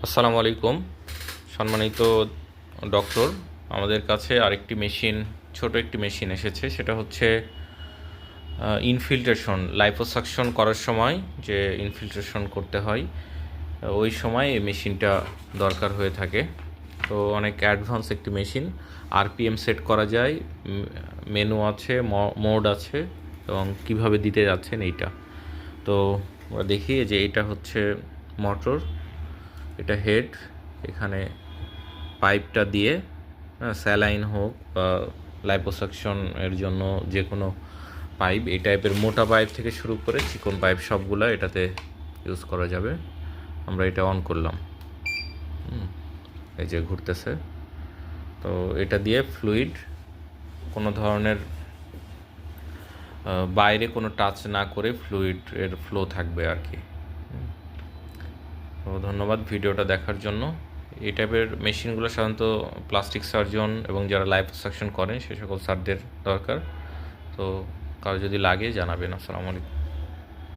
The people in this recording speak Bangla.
আসসালামু আলাইকুম সম্মানিত ডক্টর। আমাদের কাছে আরেকটি মেশিন, ছোট একটি মেশিন এসেছে। সেটা হচ্ছে ইনফিল্ট্রেশন, লাইপোসাকশন করার সময় যে ইনফিল্ট্রেশন করতে হয় ওই সময় এই মেশিনটা দরকার হয়ে থাকে। তো অনেক অ্যাডভান্স একটি মেশিন, আরপিএম সেট করা যায়, মেনু আছে, মোড আছে এবং কিভাবে দিতে যাচ্ছেন এইটা। তো আমরা দেখি যে এটা হচ্ছে মোটর, এটা হেড, এখানে পাইপটা দিয়ে স্যালাইন হোক বা লাইপোসাকশন এর জন্য যে কোনো পাইপ, এই টাইপের মোটা পাইপ থেকে শুরু করে চিকন পাইপ সবগুলো এটাতে ইউজ করা যাবে। আমরা এটা অন করলাম, এই যে ঘুরতেছে। তো এটা দিয়ে ফ্লুইড কোনো ধরনের বাইরে কোনো টাচ না করে ফ্লুইড এর ফ্লো থাকবে আর কি। তো ধন্যবাদ ভিডিওটা দেখার জন্য। এই টাইপের মেশিনগুলো সাধারণত প্লাস্টিক সার্জন এবং যারা লাইপোসাকশন করেন সে সকল স্যারদের দরকার। তো কারো যদি লাগে জানাবেন। আসসালামু আলাইকুম।